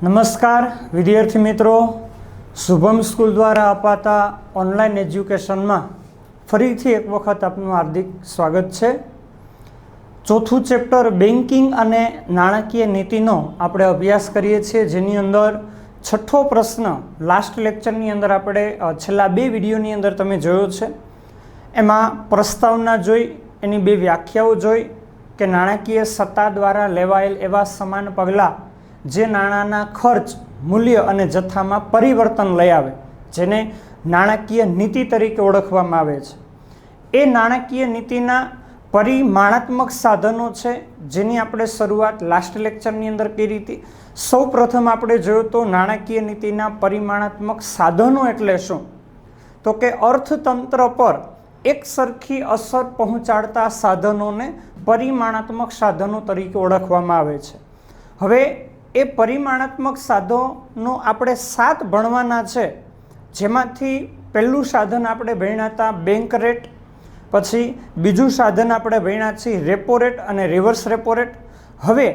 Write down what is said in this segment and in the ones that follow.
नमस्कार विद्यार्थी मित्रों, शुभम स्कूल द्वारा अपाता ऑनलाइन एज्युकेशन में फरीथी एक वखत आपनु हार्दिक स्वागत है। चौथु चेप्टर बेंकिंग अने नाणाकीय नीतिनो आपणे अभ्यास करीए छीए, जेनी अंदर छठो प्रश्न लास्ट लेक्चरनी अंदर आपणे छेल्ला बे विडियोनी अंदर तमे जोयो छे। एमां प्रस्तावना जोई, एनी बे व्याख्याओ जोई के नाणाकीय सत्ता द्वारा लेवायेल एवा समान पगला जे नाणाना खर्च मूल्य अने जथ्थामां परिवर्तन लई आवे, जेने नाणाकीय नीति तरीके ओळखवामां आवे छे। ए नाणाकीय नीतिना परिमाणात्मक साधनो छे, जेनी आपणे शरूआत लास्ट लेक्चरनी अंदर करी हती। सौ प्रथम आपणे जोयो तो नाणाकीय नीतिना परिमाणात्मक साधनो एटले शुं, तो के अर्थतंत्र पर एक सरखी असर पहोंचाडता साधनोने परिमाणात्मक साधनो तरीके ओळखवामां आवे छे। हवे ए परिमाणात्मक साधनो आपणे 7 भणवाना छे, जेमांथी पहेલું साधन आपणे भण्या हता बैंक रेट, पछी बीजुं साधन आपणे भण्या छे रेपो रेट अने रिवर्स रेपो रेट। हवे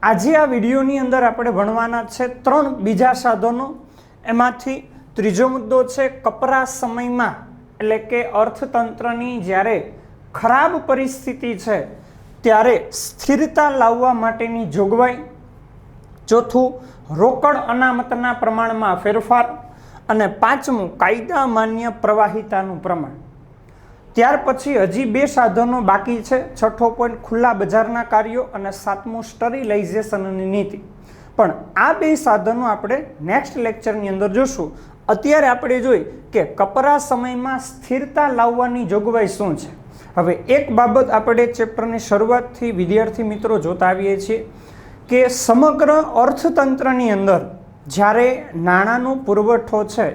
आजे आ विडियोनी अंदर आपणे भणवाना छे 3 बीजा साधनो। एमांथी त्रीजो मुद्दो छे कपरा समयमां, एटले के अर्थतंत्रनी ज्यारे खराब परिस्थिति छे त्यारे स्थिरता लाववा माटेनी जोगवाई। चौथुं रोकड़ अनामतना प्रमाणमां फेरफार अने पांचमुं कायदा मान्य प्रवाहितानुं प्रमाण। त्यार पछी हजी 2 साधनो बाकी छे। छठो पॉइंट खुला बजाરના कार्यो अने सातमું स्टरीलाइजेशननी नीति। पण आ 2 साधनो आपणे नेक्स्ट लेक्चरनी अंदर जोशुं। अत्यारे आपणे जोई के कपरा समयमां स्थिरता लाववानी जोगवाई शुं छे। हवे एक बाबत आपणे चेप्टरनी शरूआतथी विद्यार्थी मित्रों जोता आवीए छीए के समग्र अर्थतंत्रनी अंदर ज्यारे नाणांनो पुरवठो छे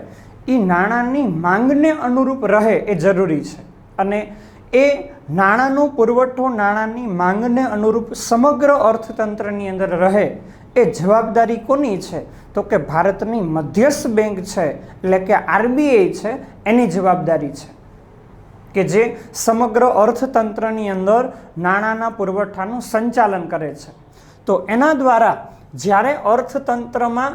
ई नाणांनी मांगने अनुरूप रहे ए जरूरी छे, अने ए नाणांनो पुरवठो नाणांनी मांगने अनुरूप समग्र अर्थतंत्रनी अंदर रहे ए जवाबदारी कोनी छे, तो के भारतनी मध्यस्थ बैंक छे एटले के आरबीआई छे एनी जवाबदारी छे के जे समग्र अर्थतंत्रनी अंदर नाणांना पुरवठानुं संचालन करे छे। तो एना द्वारा ज्यारे अर्थतंत्रमां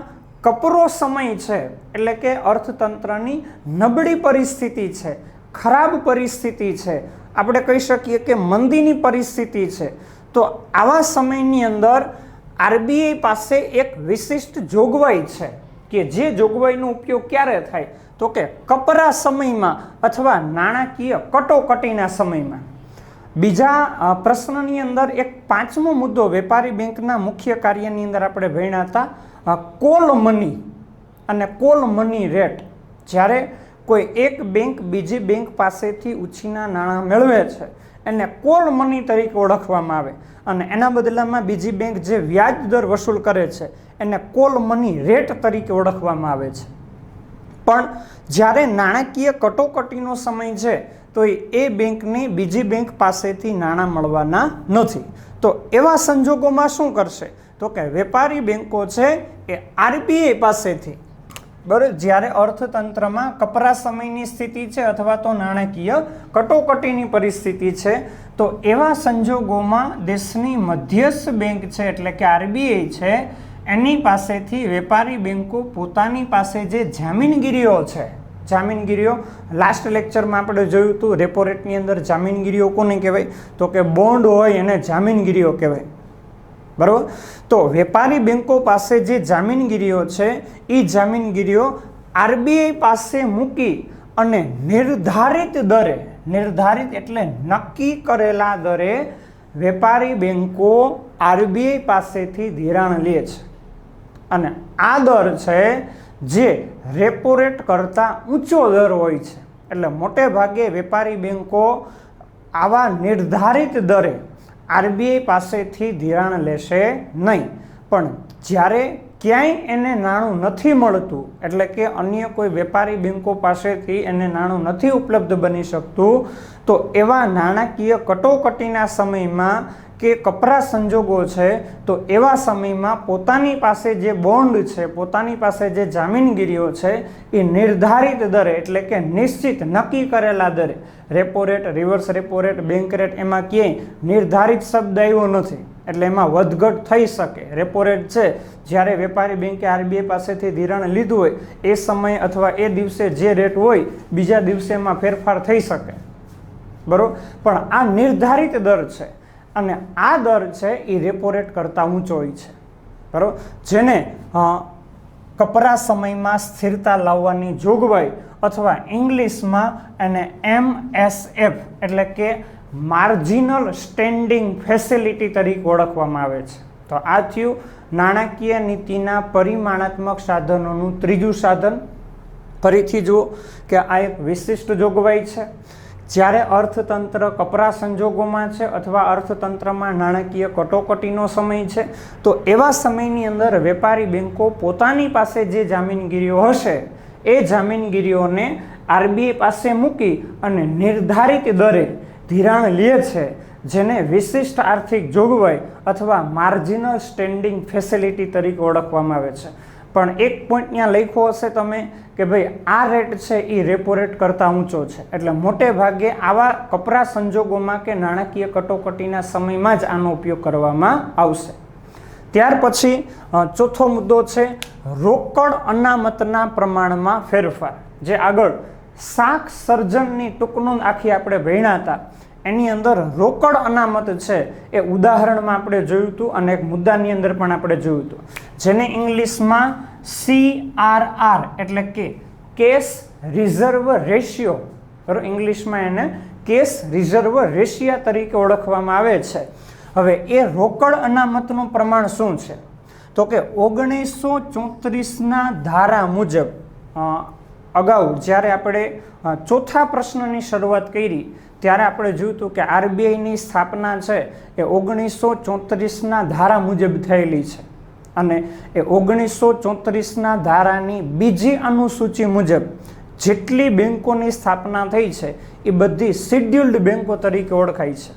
कपरो समय छे एटले के अर्थतंत्रनी नबળી परिस्थिति छे, खराब परिस्थिति छे, आपणे कही शकीए के मंदीनी परिस्थिति छे, तो आवा समयनी अंदर आरबीआई पासे एक विशिष्ट जोगवाई छे के जे जोगवाईनो उपयोग क्यारे थाय, तो के कपरा समयमां अथवा नाणाकीय कटोकटीना समयमां। बीजा प्रश्ननी अंदर एक 5मो मुद्दो वेपारी बेंकना मुख्य कार्यनी अंदर आपणे भण्या हता कॉल मनी अने कॉल मनी रेट। ज्यारे कोई एक बैंक बीजी बैंक पासेथी उछीना नाणां मेळवे छे एने कॉल मनी तरीके ओळखवामां आवे, अने एना बदलामां बीजी बैंक जे व्याज दर वसूल करे छे एने कॉल मनी रेट तरीके ओळखवामां आवे छे। पण ज्यारे नाणाकीय कटोकटीनो समय छे तो ए बेंकने बीजी बैंक पासेथी नाणां मळवाना नथी। तो एवा संजोगोमां शुं करशे, तो के वेपारी बेंको छे ए आरबीआई पासेथी बराबर ज्यारे अर्थतंत्रमां कपरा समयनी स्थिति छे अथवा तो नाणाकीय कटोकटीनी परिस्थिति छे, तो एवा संजोगोमां देशनी मध्यस्थ बैंक छे एटले के आरबीआई छे एनी पासेथी वेपारी बेंको पोतानी पासे जे जामीनगीरीओ छे, जामीनगीरीओ लास्ट लेक्चर में आपणे जोयुं हतुं रेपो रेटनी अंदर जामीनगीरीओ कोने कहेवाय, तो के बोन्ड होय एने जामीनगीरीओ कहेवाय, बराबर। तो वेपारी बेंको पासे जे जामीनगीरीओ छे ई जामीनगीरीओ आरबीआई पासे मूकी अने निर्धारित दरे, निर्धारित एटले नक्की करेला दरे वेपारी बेंको आरबीआई पासेथी धिराण ले छे, अने आ दर छे जे रेपो रेट करता ऊंचो दर होय छे। एटले मोटे भागे वेपारी बेंको आवा निर्धारित दरे आरबीआई पासेथी धिराण लेशे नहीं, पण ज्यारे क्यांय एने नाणुं नथी मळतुं एटले के अन्य कोई वेपारी बेंको पासेथी एने नाणुं नथी उपलब्ध बनी शकतुं, तो एवा नाणाकीय कटोकटीना समयमां के कपरा संजोगो छे तो एवा समयमां पोतानी पासे जे बोन्ड छे, पोतानी पासे जे जामीनगीरीओ छे ए निर्धारित दरे एटले के निश्चित नक्की करेला दरे repo rate, reverse repo rate, bank rate एमां क्यांय निर्धारित शब्द आव्यो नथी, એટલે એમાં વધઘટ થઈ શકે. રેપો રેટ છે જ્યારે વેપારી બેંકે આરબીઆઈ પાસેથી ધિરાણ લીધું હોય એ સમયે અથવા એ દિવસે જે રેટ હોય બીજા દિવસે એમાં ફેરફાર થઈ શકે, બરાબર. પણ આ નિર્ધારિત દર છે અને આ દર છે એ રેપો રેટ કરતાં ઊંચો હોય છે, બરાબર. જેને કપરા સમયમાં સ્થિરતા લાવવાની જોગવાઈ અથવા ઇંગ્લિશમાં એને MSF એટલે કે માર્જિનલ સ્ટેન્ડિંગ ફેસિલિટી તરીકે ઓળખવામાં આવે છે. તો આ થયું નાણાકીય નીતિના પરિમાણાત્મક સાધનોનું ત્રીજું સાધન. ફરીથી જુઓ કે આ એક વિશિષ્ટ જોગવાઈ છે. જ્યારે અર્થતંત્ર કપરા સંજોગોમાં છે અથવા અર્થતંત્રમાં નાણાકીય કટોકટીનો સમય છે તો એવા સમયની અંદર વેપારી બેન્કો પોતાની પાસે જે જામીનગીરીઓ હશે એ જામીનગીરીઓને આરબીઆઈ પાસે મૂકી અને નિર્ધારિત દરે ધિરાણ લે છે, જેને વિશિષ્ટ આર્થિક જોગવાઈ અથવા માર્જિનલ સ્ટેન્ડિંગ ફેસિલિટી તરીકે ઓળખવામાં આવે છે. પણ એક પોઈન્ટ ત્યાં લખ્યો હશે તમે કે ભાઈ આ રેટ છે એ રેપો રેટ કરતાં ઊંચો છે, એટલે મોટે ભાગે આવા કપરા સંજોગોમાં કે નાણાકીય કટોકટીના સમયમાં જ આનો ઉપયોગ કરવામાં આવશે. ત્યાર પછી ચોથો મુદ્દો છે રોકડ અનામતના પ્રમાણમાં ફેરફાર. જે આગળ શાક સર્જનની ટૂંકનોંધ આખી આપણે ભણ્યા હતા એની અંદર રોકડ અનામત છે એ ઉદાહરણમાં આપણે જોયું હતું અને એક મુદ્દાની અંદર પણ આપણે જોયું હતું, જેને ઇંગ્લિશમાં CRR એટલે કે કેશ રિઝર્વ રેશિયો, બરાબર, ઇંગ્લિશમાં એને કેશ રિઝર્વ રેશિયા તરીકે ઓળખવામાં આવે છે. હવે એ રોકડ અનામતનું પ્રમાણ શું છે તો કે 1934ના ધારા મુજબ અગાઉ જ્યારે આપણે ચોથા પ્રશ્નની શરૂઆત કરી ત્યારે આપણે જોયું હતું કે આરબીઆઈની સ્થાપના છે એ 1934ના ધારા મુજબ થયેલી છે અને એ 1934ના ધારાની બીજી અનુસૂચિ મુજબ જેટલી બેન્કોની સ્થાપના થઈ છે એ બધી શિડ્યુલ્ડ બેન્કો તરીકે ઓળખાય છે.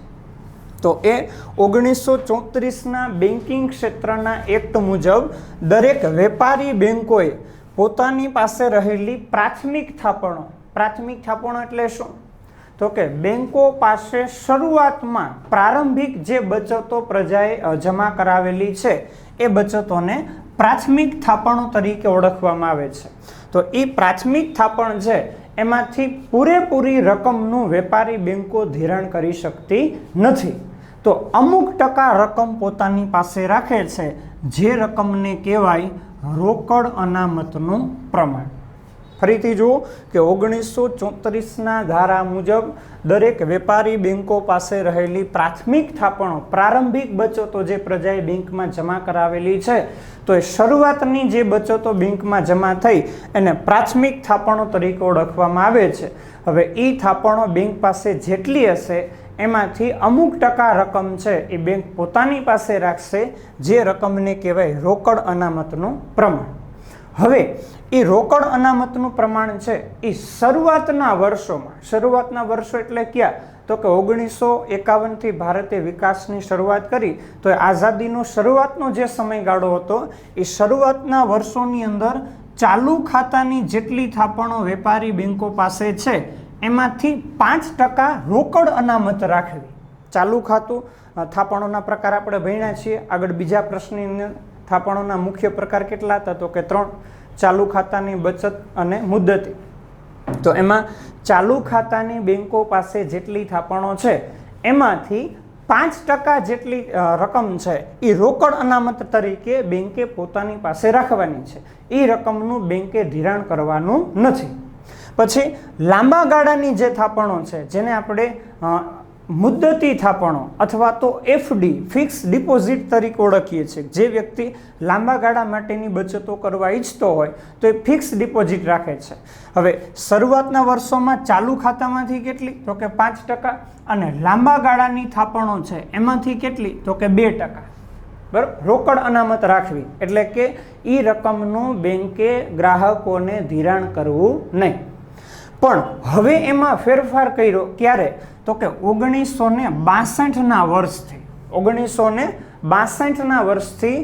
તો એ 1934ના બેન્કિંગ ક્ષેત્રના એક્ટ મુજબ દરેક વેપારી બેન્કોએ પોતાની પાસે રહેલી પ્રાથમિક થાપણો એટલે શું તો કે બેન્કો પાસે શરૂઆતમાં પ્રારંભિક જે બચતો પ્રજાએ જમા કરાવેલી છે એ બચતોને પ્રાથમિક થાપણો તરીકે ઓળખવામાં આવે છે. તો એ પ્રાથમિક થાપણ છે એમાંથી પૂરેપૂરી રકમનું વેપારી બેન્કો ધિરાણ કરી શકતી નથી. તો અમુક ટકા રકમ પોતાની પાસે રાખે છે, જે રકમને કહેવાય રોકડ અનામતનું પ્રમાણ. ફરીથી જુઓ કે 1934ના ધારા મુજબ દરેક વેપારી બેન્કો પાસે રહેલી પ્રાથમિક થાપણો, પ્રારંભિક બચતો જે પ્રજાએ બેંકમાં જમા કરાવેલી છે તો એ શરૂઆતની જે બચતો બેંકમાં જમા થઈ એને પ્રાથમિક થાપણો તરીકે ઓળખવામાં આવે છે. હવે એ થાપણો બેંક પાસે જેટલી હશે એમાંથી અમુક ટકા રકમ છે એ બેંક પોતાની પાસે રાખશે, જે રકમને કહેવાય રોકડ અનામતનું પ્રમાણ. હવે એ રોકડ અનામતનું પ્રમાણ છે એ શરૂઆતના વર્ષો એટલે ક્યાં તો કે 1951થી ભારતે વિકાસની શરૂઆત કરી તો આઝાદીનો શરૂઆતનો જે સમયગાળો હતો એ શરૂઆતના વર્ષોની અંદર ચાલુ ખાતાની જેટલી થાપણો વેપારી બેન્કો પાસે છે એમાંથી 5% રોકડ અનામત રાખવી. ચાલુ ખાતું થાપણોના પ્રકાર આપણે ભણ્યા છીએ. આગળ બીજા પ્રશ્નની અંદર થાપણોના મુખ્ય પ્રકાર કેટલા હતા તો કે 3: ચાલુ ખાતાની બચત અને મુદ્દતી. તો એમાં ચાલુ ખાતાની બેન્કો પાસે જેટલી થાપણો છે એમાંથી 5% જેટલી રકમ છે એ રોકડ અનામત તરીકે બેન્કે પોતાની પાસે રાખવાની છે. એ રકમનું બેન્કે ધિરાણ કરવાનું નથી. પછી લાંબા ગાળાની જે થાપણો છે જેને આપણે મુદ્દતી થાપણો અથવા તો એફડી ફિક્સ ડિપોઝિટ તરીકે ઓળખીએ છીએ. જે વ્યક્તિ લાંબા ગાળા માટેની બચતો કરવા ઈચ્છતો હોય તો એ ફિક્સ ડિપોઝિટ રાખે છે. હવે શરૂઆતના વર્ષોમાં ચાલુ ખાતામાંથી કેટલી તો કે 5% અને લાંબા ગાળાની થાપણો છે એમાંથી કેટલી તો કે 2%. બરાબર, રોકડ અનામત રાખવી એટલે કે એ રકમનું બેન્કે ગ્રાહકોને ધિરાણ કરવું નહીં. પણ હવે એમાં ફેરફાર કર્યો ક્યારે તો કે 1962ના વર્ષથી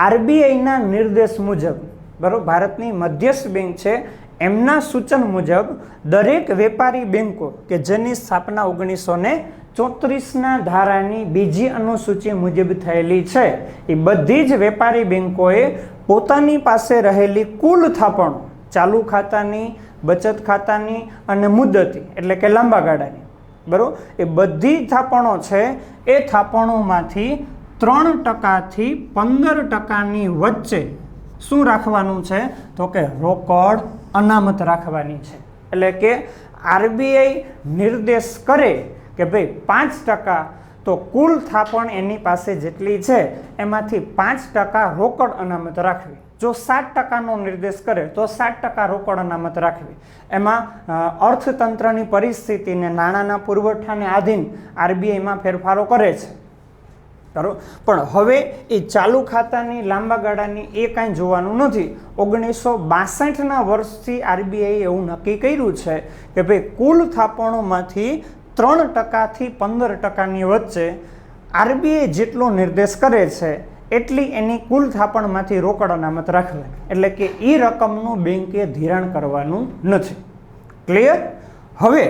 આરબીઆઈના નિર્દેશ મુજબ, બરાબર, ભારતની મધ્યસ્થ બેંક છે એમના સૂચન મુજબ દરેક વેપારી બેન્કો કે જેની સ્થાપના 34ના ધારાની બીજી અનુસૂચિ મુજબ થયેલી છે એ બધી જ વેપારી બેંકોએ પોતાની પાસે રહેલી કુલ થાપણો, ચાલુ ખાતાની, બચત ખાતાની અને મુદ્દતી એટલે કે લાંબા ગાળાની, બરાબર, એ બધી થાપણો છે એ થાપણોમાંથી 3% થી 15%ની વચ્ચે શું રાખવાનું છે? તો કે રોકડ અનામત રાખવાની છે. એટલે કે આરબીઆઈ નિર્દેશ કરે કે ભાઈ 5% તો કુલ થાપણ એની પાસે જેટલી છે એમાંથી 5% રોકડ અનામત રાખવી. જો 7%નો નિર્દેશ કરે તો 7% રોકડ અનામત રાખવી. એમાં અર્થતંત્રની પરિસ્થિતિને, નાણાંના પુરવઠાને આધીન આરબીઆઈમાં ફેરફારો કરે છે, બરાબર. પણ હવે એ ચાલુ ખાતાની, લાંબા ગાળાની એ કાંઈ જોવાનું નથી. 1962ના વર્ષથી આરબીઆઈએ એવું નક્કી કર્યું છે કે ભાઈ કુલ થાપણોમાંથી 3% થી 15%ની વચ્ચે આરબીઆઈ જેટલો નિર્દેશ કરે છે એટલી એની કુલ થાપણમાંથી રોકડ અનામત રાખવાની. એટલે કે એ રકમનું બેંકે ધિરાણ કરવાનું નથી. ક્લિયર? હવે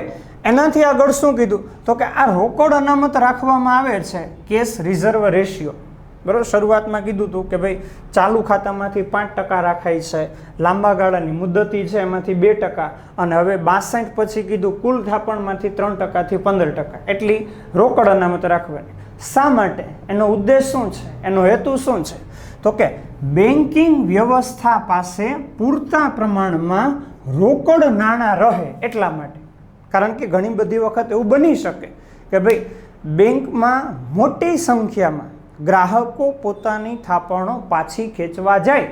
એનાથી આગળ શું કીધું? તો કે આ રોકડ અનામત રાખવામાં આવે છે કેશ રિઝર્વ રેશિયો, બરાબર. શરૂઆતમાં કીધું હતું કે ભાઈ ચાલુ ખાતામાંથી 5% રાખાય છે, લાંબા ગાળાની મુદ્દતી છે એમાંથી 2%, અને હવે 62 પછી કીધું કુલ થાપણમાંથી 3% થી 15% એટલી રોકડ અનામત રાખવાની. શા માટે? એનો ઉદ્દેશ શું છે? એનો હેતુ શું છે? તો કે બેન્કિંગ વ્યવસ્થા પાસે પૂરતા પ્રમાણમાં રોકડ નાણાં રહે એટલા માટે. કારણ કે ઘણી બધી વખત એવું બની શકે કે ભાઈ બેંકમાં મોટી સંખ્યામાં ગ્રાહકો પોતાની થાપણો પાછી ખેંચવા જાય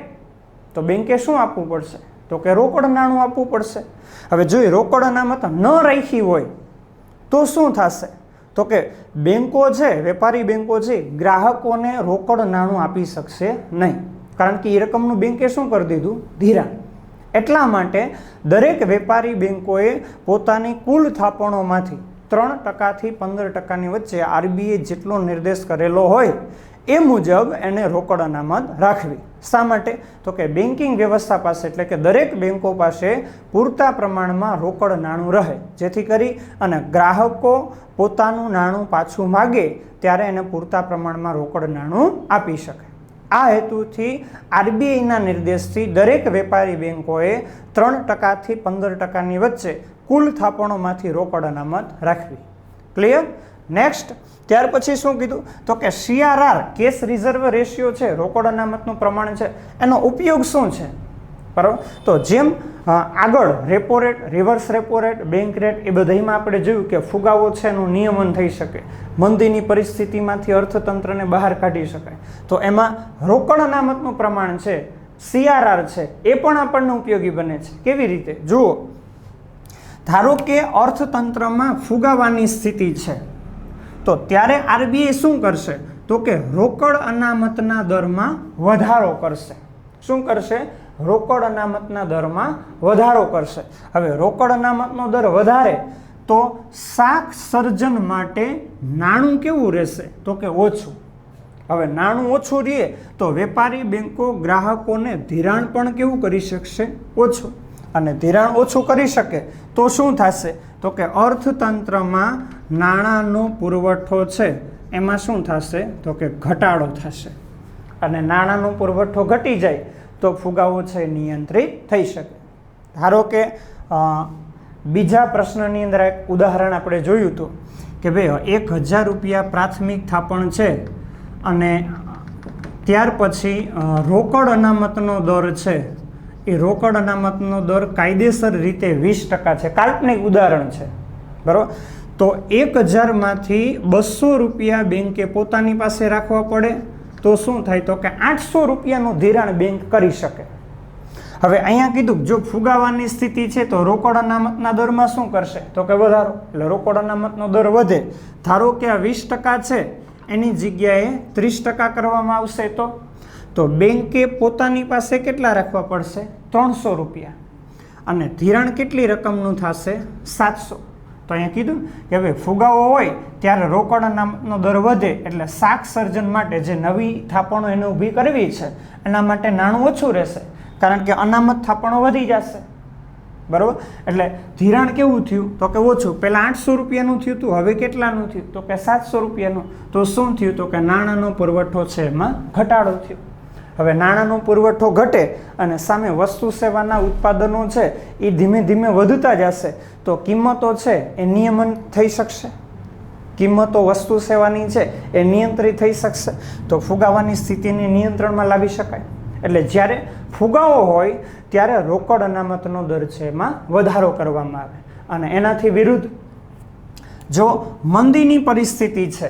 તો બેંકે શું આપવું પડશે? તો કે રોકડ નાણું આપવું પડશે. હવે જો રોકડ અનામત ન રાખી હોય તો શું થશે? તો કે બેંકો છે, વેપારી બેંકો છે, ગ્રાહકોને રોકડ નાણું આપી શકશે નહીં. કારણ કે એ રકમનું બેંકે શું કરી દીધું? ધિરાણ. એટલા માટે દરેક વેપારી બેંકોએ પોતાની કુલ થાપણોમાંથી 3% થી 15%ની વચ્ચે આરબીઆઈ જેટલો નિર્દેશ કરેલો હોય એ મુજબ એને રોકડ અનામત રાખવી. શા માટે? તો કે બેન્કિંગ વ્યવસ્થા પાસે એટલે કે દરેક બેંકો પાસે પૂરતા પ્રમાણમાં રોકડ નાણું રહે, જેથી કરી અને ગ્રાહકો પોતાનું નાણું પાછું માગે ત્યારે એને પૂરતા પ્રમાણમાં રોકડ નાણું આપી શકે. આ હેતુથી આરબીઆઈના નિર્દેશથી દરેક વેપારી બેંકોએ 3% થી 15%ની વચ્ચે કુલ થાપણોમાંથી રોકડ અનામત રાખવી. ક્લિયર? નેક્સ્ટ, ત્યાર પછી શું કીધું? તો કે CRR કેશ રિઝર્વ રેશિયો છે, રોકડ અનામતનું પ્રમાણ છે, એનો ઉપયોગ શું છે? બરાબર. તો જેમ આગળ repo rate, reverse repo rate, bank rate એ બધામાં આપણે જોયું કે ફુગાવો છે એનું નિયમન થઈ શકે, મંદીની પરિસ્થિતિમાંથી અર્થતંત્રને બહાર કાઢી શકાય. તો એમાં રોકડ અનામતનું પ્રમાણ છે, CRR છે, એ પણ આપણને ઉપયોગી બને છે. કેવી રીતે? જુઓ, ધારો કે અર્થતંત્રમાં ફુગાવાની સ્થિતિ છે તો ત્યારે આરબીઆઈ શું કરશે? તો કે રોકડ અનામતના દરમાં વધારો કરશે. શું કરશે? રોકડ અનામતના દરમાં વધારો કરશે. હવે રોકડ અનામતનો દર વધારે તો શાક સર્જન માટે નાણું કેવું રહેશે? તો કે ઓછું. હવે નાણું ઓછું રહે તો વેપારી બેંકો ગ્રાહકોને ધિરાણ પણ કેવું કરી શકશે? ઓછું. અને ધિરાણ ઓછું કરી શકે તો શું થશે? તો કે અર્થતંત્રમાં નાણાંનો પુરવઠો છે એમાં શું થશે? તો કે ઘટાડો થશે. અને નાણાંનો પુરવઠો ઘટી જાય તો ફુગાવો છે નિયંત્રિત થઈ શકે. ધારો કે બીજા પ્રશ્નની અંદર એક ઉદાહરણ આપણે જોયું હતું કે ભાઈ 1000 રૂપિયા પ્રાથમિક થાપણ છે અને ત્યાર પછી રોકડ અનામતનો દર છે, એ રોકડ અનામતનો દર કાયદેસર રીતે 20% છે. કાલ્પનિક ઉદાહરણ છે, બરાબર. તો 1000માંથી 200 રૂપિયા બેંકે પોતાની પાસે રાખવા પડે તો શું થાય? તો કે 800 રૂપિયાનું ધિરાણ બેંક કરી શકે. હવે અહીંયા કીધું જો ફુગાવાની સ્થિતિ છે તો રોકડ અનામતના દરમાં શું કરશે? તો કે વધારો. એટલે રોકડ અનામતનો દર વધે. ધારો કે આ 20% છે એની જગ્યાએ 30% કરવામાં આવશે તો બેંકે પોતાની પાસે કેટલા રાખવા પડશે? 300 રૂપિયા. અને ધિરાણ કેટલી રકમનું થશે? 700. તો અહીંયા કીધું કે હવે ફુગાવો હોય ત્યારે રોકડ અનામતનો દર વધે એટલે શાક સર્જન માટે જે નવી થાપણો એને ઊભી કરવી છે એના માટે નાણું ઓછું રહેશે, કારણ કે અનામત થાપણો વધી જશે. બરાબર. એટલે ધિરાણ કેવું થયું તો કે ઓછું. પહેલાં 800 રૂપિયાનું થયું હતું, હવે કેટલાનું થયું તો કે 700 રૂપિયાનું. તો શું થયું તો કે નાણાંનો પુરવઠો છે એમાં ઘટાડો થયો. હવે નાણાંનો પુરવઠો ઘટે અને સામે વસ્તુ સેવાના ઉત્પાદનો છે એ ધીમે ધીમે વધતા જશે તો કિંમતો છે એ નિયમન થઈ શકશે. કિંમતો વસ્તુ સેવાની છે એ નિયંત્રિત થઈ શકશે તો ફુગાવાની સ્થિતિને નિયંત્રણમાં લાવી શકાય. એટલે જ્યારે ફુગાવો હોય ત્યારે રોકડ અનામતનો દર છે એમાં વધારો કરવામાં આવે. અને એનાથી વિરુદ્ધ જો મંદીની પરિસ્થિતિ છે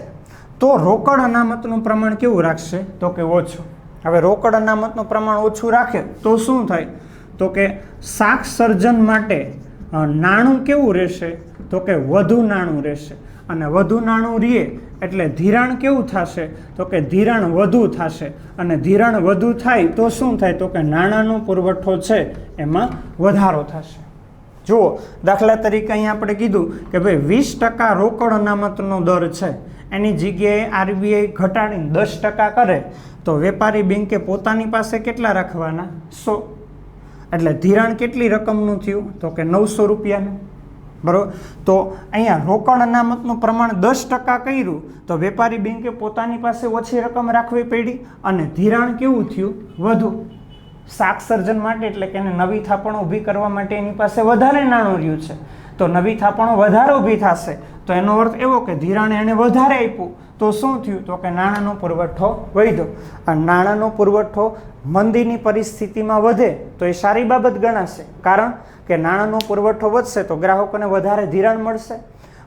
તો રોકડ અનામતનું પ્રમાણ કેવું રાખશે તો કે ઓછું. હવે રોકડ અનામતનું પ્રમાણ ઓછું રાખે તો શું થાય તો કે શાક સર્જન માટે નાણું કેવું રહેશે તો કે વધુ નાણું રહેશે. અને વધુ નાણું રહે એટલે ધિરાણ કેવું થશે તો કે ધિરાણ વધુ થશે. અને ધિરાણ વધુ થાય તો શું થાય તો કે નાણાંનો પુરવઠો છે એમાં વધારો થશે. જુઓ દાખલા તરીકે અહીંયા આપણે કીધું કે ભાઈ 20% રોકડ અનામતનો દર છે એની જગ્યાએ આરબીઆઈ ઘટાડીને 10% કરે તો વેપારી બેંકે પોતાની પાસે કેટલા રાખવાના 100. એટલે ધિરાણ કેટલી રકમનું થયું તો કે 900 રૂપિયાનું. બરાબર. તો અહીંયા રોકડ અનામતનું પ્રમાણ 10% કર્યું તો વેપારી બેંકે પોતાની પાસે ઓછી રકમ રાખવી પડી અને ધિરાણ કેવું થયું વધુ. શાક સર્જન માટે એટલે કે એને નવી થાપણો ઊભી કરવા માટે એની પાસે વધારે નાણું રહ્યું છે તો નવી થાપણો વધારે ઊભી થશે તો એનો અર્થ એવો કે ધિરાણ એણે વધારે આપ્યું તો શું થયું તો કે નાણાંનો પુરવઠો વધ્યો. અને નાણાંનો પુરવઠો મંદીની પરિસ્થિતિમાં વધે તો એ સારી બાબત ગણાશે. કારણ કે નાણાંનો પુરવઠો વધશે તો ગ્રાહકોને વધારે ધિરાણ મળશે.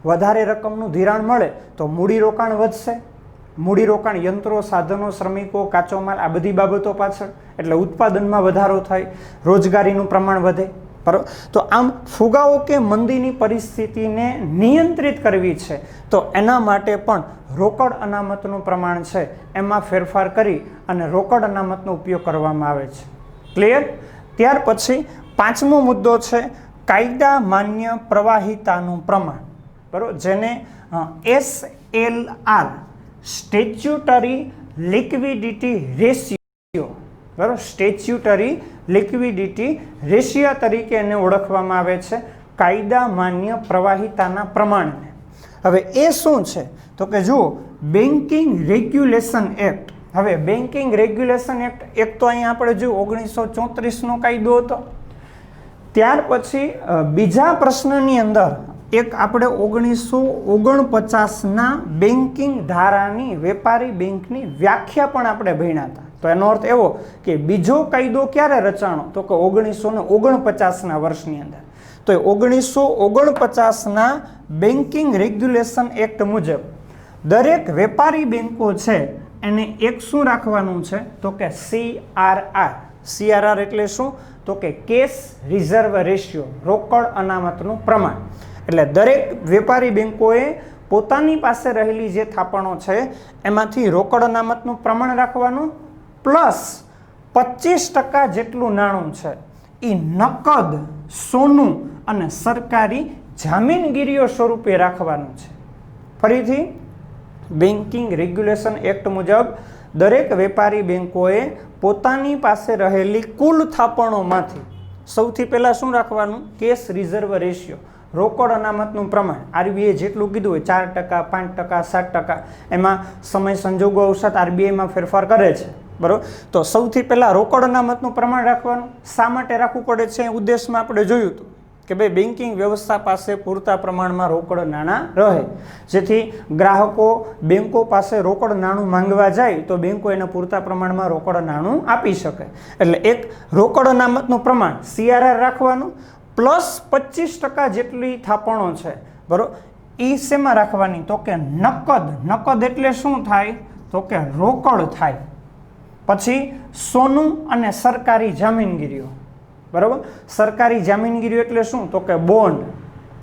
વધારે રકમનું ધિરાણ મળે તો મૂડીરોકાણ વધશે. મૂડીરોકાણ યંત્રો, સાધનો, શ્રમિકો, કાચો માલ આ બધી બાબતો પાછળ એટલે ઉત્પાદનમાં વધારો થાય, રોજગારીનું પ્રમાણ વધે. બરાબર. તો આમ ફુગાવો કે મંદીની પરિસ્થિતિને નિયંત્રિત કરવી છે તો એના માટે પણ રોકડ અનામતનું પ્રમાણ છે એમાં ફેરફાર કરી અને રોકડ અનામતનો ઉપયોગ કરવામાં આવે છે. ક્લિયર? ત્યાર પછી 5મો મુદ્દો છે કાયદા માન્ય પ્રવાહિતાનું પ્રમાણ. બરાબર. જેને SLR સ્ટેચ્યુટરી લિક્વિડિટી રેશિયો, બરાબર, સ્ટેચ્યુટરી લિક્વિડિટી રેશિયો તરીકે એને ઓળખવામાં આવે છે, કાયદા માન્ય પ્રવાહિતાના પ્રમાણને. હવે એ શું છે તો કે જુઓ બેન્કિંગ રેગ્યુલેશન એક્ટ. હવે બેન્કિંગ રેગ્યુલેશન એક્ટ એક તો અહીંયા આપણે જોયું 1934નો કાયદો હતો. ત્યાર પછી બીજા પ્રશ્નની અંદર એક આપણે 1949ના બેન્કિંગ ધારાની વેપારી બેંકની વ્યાખ્યા પણ આપણે ભણ્યા હતા. તો એનો અર્થ એવો કે બીજો કાયદો ક્યારે રચાણો તો કે 1949ના વર્ષની અંદર. તો 1949ના બેન્કિંગ રેગ્યુલેશન એક્ટ મુજબ દરેક વેપારી બેંકો છે એને એક શું રાખવાનું છે તો કે CRR એટલે શું તો કે કેશ રિઝર્વ રેશિયો, રોકડ અનામતનું પ્રમાણ. એટલે દરેક વેપારી બેંકોએ પોતાની પાસે રહેલી જે થાપણો છે એમાંથી રોકડ અનામતનું પ્રમાણ રાખવાનું પ્લસ 25% જેટલું નાણું છે એ નકદ, સોનું અને સરકારી જામીનગીરીઓ સ્વરૂપે રાખવાનું છે. ફરીથી બેન્કિંગ રેગ્યુલેશન એક્ટ મુજબ દરેક વેપારી બેંકોએ પોતાની પાસે રહેલી કુલ થાપણોમાંથી સૌથી પહેલાં શું રાખવાનું કેશ રિઝર્વ રેશિયો, રોકડ અનામતનું પ્રમાણ. આરબીઆઈ જેટલું કીધું હોય 4%, 5%, 7%, એમાં સમય સંજોગો અવસાદ આરબીઆઈમાં ફેરફાર કરે છે. બરાબર. તો સૌથી પહેલાં રોકડ અનામતનું પ્રમાણ રાખવાનું. શા માટે રાખવું પડે છે ઉદ્દેશમાં આપણે જોયું હતું કે ભાઈ બેન્કિંગ વ્યવસ્થા પાસે પૂરતા પ્રમાણમાં રોકડ નાણાં રહે જેથી ગ્રાહકો બેંકો પાસે રોકડ નાણું માંગવા જાય તો બેંકો એને પૂરતા પ્રમાણમાં રોકડ નાણું આપી શકે. એટલે એક રોકડ અનામતનું પ્રમાણ CRR રાખવાનું પ્લસ 25% જેટલી થાપણો છે બરાબર એ શેમાં રાખવાની તો કે નકદ. નકદ એટલે શું થાય તો કે રોકડ થાય. પછી સોનું અને સરકારી જામીનગીરીઓ. બરાબર. સરકારી જામીનગીરીઓ એટલે શું તો કે બોન્ડ.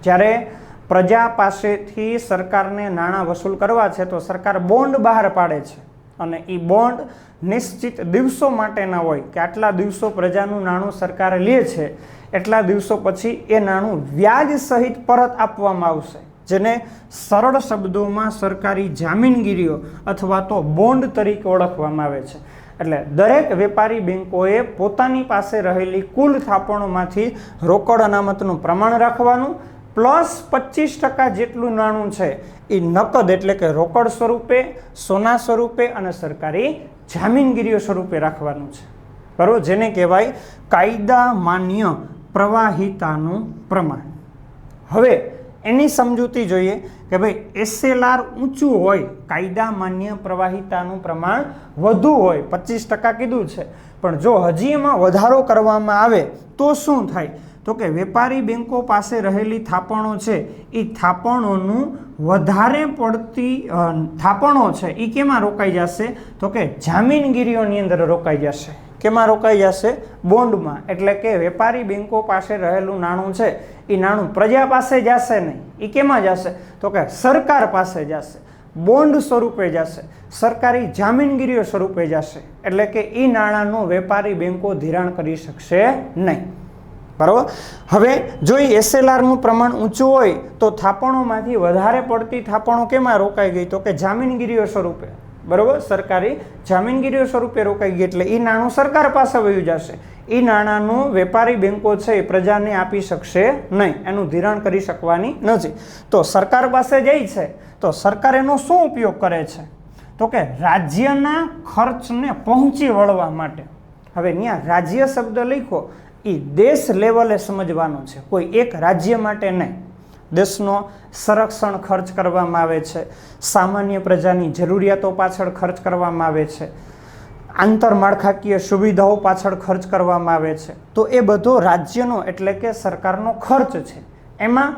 જ્યારે પ્રજા પાસેથી સરકારને નાણાં વસૂલ કરવા છે તો સરકાર બોન્ડ બહાર પાડે છે અને એ બોન્ડ નિશ્ચિત દિવસો માટેના હોય કે આટલા દિવસો પ્રજાનું નાણું સરકારે લે છે એટલા દિવસો પછી એ નાણું વ્યાજ સહિત પરત આપવામાં આવશે જેને સરળ શબ્દોમાં સરકારી જામીનગીરીઓ અથવા તો બોન્ડ તરીકે ઓળખવામાં આવે છે. એટલે દરેક વેપારી બેંકોએ પોતાની પાસે રહેલી કુલ થાપણોમાંથી રોકડ અનામતનું પ્રમાણ રાખવાનું પ્લસ 25% જેટલું નાણું છે એ નકદ એટલે કે રોકડ સ્વરૂપે, સોના સ્વરૂપે અને સરકારી જામીનગીરીઓ સ્વરૂપે રાખવાનું છે, બરાબર, જેને કહેવાય કાયદા માન્ય પ્રવાહિતાનું પ્રમાણ. હવે એની સમજૂતી જોઈએ કે ભાઈ SLR ઊંચું હોય, કાયદા માન્ય પ્રવાહિતાનું પ્રમાણ વધુ હોય, 25% કીધું છે, પણ જો હજી એમાં વધારો કરવામાં આવે તો શું થાય? તો કે વેપારી બેંકો પાસે રહેલી થાપણો છે એ થાપણોનું વધારે પડતી થાપણો છે એ કેમાં રોકાઈ જશે? તો કે જામીનગીરીઓની અંદર રોકાઈ જશે. કેમાં રોકાઈ જશે? બોન્ડમાં. એટલે કે વેપારી બેંકો પાસે રહેલું નાણું છે એ નાણું પ્રજા પાસે જશે નહીં, એ કેમાં જશે? તો કે સરકાર પાસે જશે, બોન્ડ સ્વરૂપે જશે, સરકારી જામીનગીરીઓ સ્વરૂપે જશે. એટલે કે એ નાણાંનું વેપારી બેંકો ધિરાણ કરી શકશે નહીં, બરાબર. હવે જો એ SLRનું પ્રમાણ ઊંચું હોય તો થાપણોમાંથી વધારે પડતી થાપણો કેમાં રોકાઈ ગઈ? તો કે જામીનગીરીઓ સ્વરૂપે, બરાબર, સરકારી જામીનગીરીઓ સ્વરૂપે રોકાઈ ગઈ. એટલે એ નાણું સરકાર પાસે વયું જશે. એ નાણાંનું વેપારી બેંકો છે એ પ્રજાને આપી શકશે નહીં, એનું ધિરાણ કરી શકવાની નથી. તો સરકાર પાસે જાય છે તો સરકાર એનો શું ઉપયોગ કરે છે? તો કે રાજ્યના ખર્ચને પહોંચી વળવા માટે. હવે ત્યાં રાજ્ય શબ્દ લખ્યો એ દેશ લેવલે સમજવાનો છે, કોઈ એક રાજ્ય માટે નહીં. દેશનો સંરક્ષણ ખર્ચ કરવામાં આવે છે, સામાન્ય પ્રજાની જરૂરિયાતો પાછળ ખર્ચ કરવામાં આવે છે, આંતરમાળખાકીય સુવિધાઓ પાછળ ખર્ચ કરવામાં આવે છે. તો એ બધો રાજ્યનો એટલે કે સરકારનો ખર્ચ છે. એમાં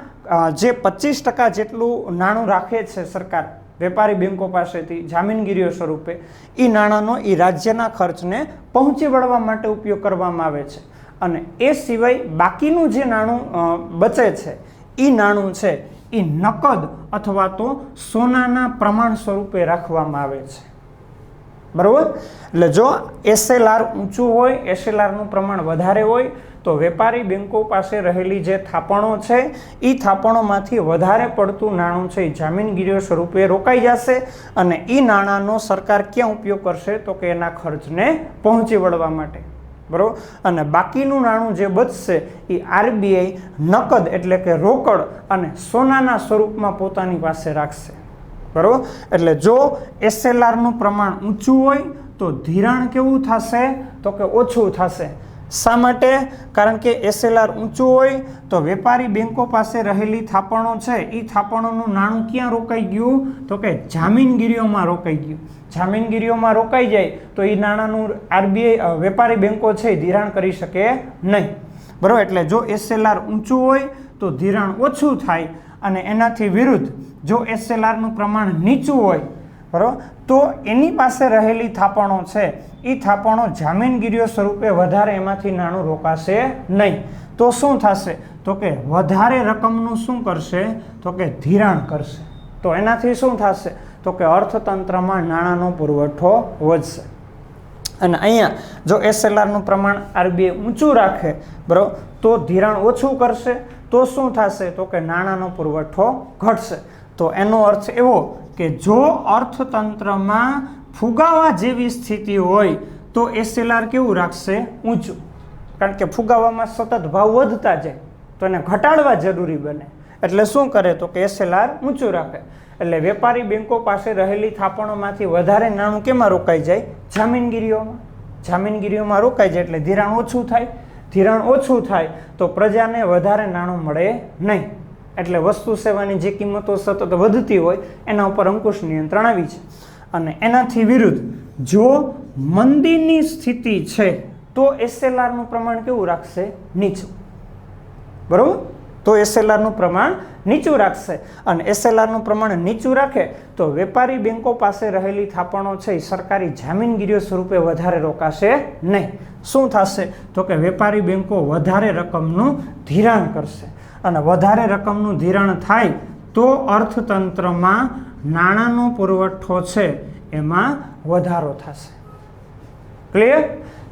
જે 25% જેટલું નાણું રાખે છે સરકાર વેપારી બેંકો પાસેથી જામીનગીરીઓ સ્વરૂપે, એ નાણાંનો એ રાજ્યના ખર્ચને પહોંચી વળવા માટે ઉપયોગ કરવામાં આવે છે. અને એ સિવાય બાકીનું જે નાણું બચે છે એ નાણું છે એ નકદ અથવા તો સોનાના પ્રમાણ સ્વરૂપે રાખવામાં આવે છે, બરાબર. એટલે જો SLR ઊંચું હોય, SLRનું પ્રમાણ વધારે હોય તો વેપારી બેંકો પાસે રહેલી જે થાપણો છે એ થાપણોમાંથી વધારે પડતું નાણું છે એ જામીનગીરીઓ સ્વરૂપે રોકાઈ જશે અને એ નાણાંનો સરકાર ક્યાં ઉપયોગ કરશે? તો કે એના ખર્ચને પહોંચી વળવા માટે, બરાબર. અને બાકીનું નાણું જે બચશે એ RBI નકદ એટલે કે રોકડ અને સોનાના સ્વરૂપમાં પોતાની પાસે રાખશે, બરાબર. એટલે જો SLRનું પ્રમાણ ઊંચું હોય તો ધિરાણ કેવું થશે? તો કે ઓછું થશે. શા માટે? કારણ કે SLR ઊંચું હોય તો વેપારી બેંકો પાસે રહેલી થાપણો છે એ થાપણોનું નાણું ક્યાં રોકાઈ ગયું? તો કે જામીનગીરીઓમાં રોકાઈ ગયું. જામીનગીરીઓમાં રોકાઈ જાય તો એ નાણાંનું RBI વેપારી બેંકો છે એ ધિરાણ કરી શકે નહીં, બરાબર. એટલે જો SLR ઊંચું હોય તો ધિરાણ ઓછું થાય અને એનાથી વિરુદ્ધ જો SLRનું પ્રમાણ નીચું હોય, બરાબર, તો એની પાસે રહેલી થાપણો છે એ થાપણો જામીનગીરીઓ સ્વરૂપે વધારે એમાંથી નાણું રોકાશે નહીં. તો શું થશે? તો કે વધારે રકમનું શું કરશે? તો કે ધિરાણ કરશે. તો એનાથી શું થશે? તો કે અર્થતંત્રમાં નાણાંનો પુરવઠો વધશે. અને અહીંયા જો SLRનું પ્રમાણ RBI ઊંચું રાખે, બરાબર, તો ધિરાણ ઓછું કરશે. તો શું થશે? તો કે નાણાંનો પુરવઠો ઘટશે. તો એનો અર્થ એવો કે જો અર્થતંત્રમાં ફુગાવા જેવી સ્થિતિ હોય તો SLR કેવું રાખશે? ઊંચું. કારણ કે ફુગાવામાં સતત ભાવ વધતા જાય તો એને ઘટાડવા જરૂરી બને. એટલે શું કરે? તો કે SLR ઊંચું રાખે. એટલે વેપારી બેંકો પાસે રહેલી થાપણોમાંથી વધારે નાણું કેમાં રોકાઈ જાય? જામીનગીરીઓમાં. જામીનગીરીઓમાં રોકાઈ જાય એટલે ધિરાણ ઓછું થાય. ધિરાણ ઓછું થાય તો પ્રજાને વધારે નાણું મળે નહીં. એટલે વસ્તુ સેવાની જે કિંમતો સતત વધતી હોય એના ઉપર અંકુશ નિયંત્રણ આવી છે. અને એનાથી વિરુદ્ધ જો મંદીની સ્થિતિ છે તો SLRનું પ્રમાણ કેવું રાખશે? નીચું, બરાબર. તો SLRનું પ્રમાણ નીચું રાખશે. અને SLRનું પ્રમાણ નીચું રાખે તો વેપારી બેંકો પાસે રહેલી થાપણો છે એ સરકારી જામીનગીરીઓ સ્વરૂપે વધારે રોકાશે નહીં. શું થશે? તો કે વેપારી બેંકો વધારે રકમનું ધિરાણ કરશે. અને વધારે રકમનું ધિરાણ થાય તો અર્થતંત્રમાં નાણાંનો પુરવઠો છે એમાં વધારો થશે. ક્લિયર?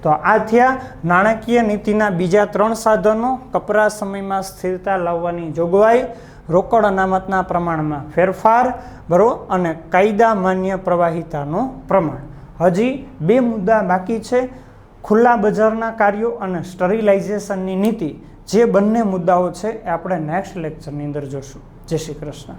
તો આ થયા નાણાકીય નીતિના બીજા 3 સાધનો: કપરા સમયમાં સ્થિરતા લાવવાની જોગવાઈ, રોકડ અનામતના પ્રમાણમાં ફેરફાર, બરાબર, અને કાયદા માન્ય પ્રવાહિતાનું પ્રમાણ. હજી 2 મુદ્દા બાકી છે, ખુલ્લા બજારના કાર્યો અને સ્ટરીલાઇઝેશનની નીતિ. જે બંને મુદ્દાઓ છે એ આપણે નેક્સ્ટ લેક્ચરની અંદર જોશું. જય શ્રી કૃષ્ણ.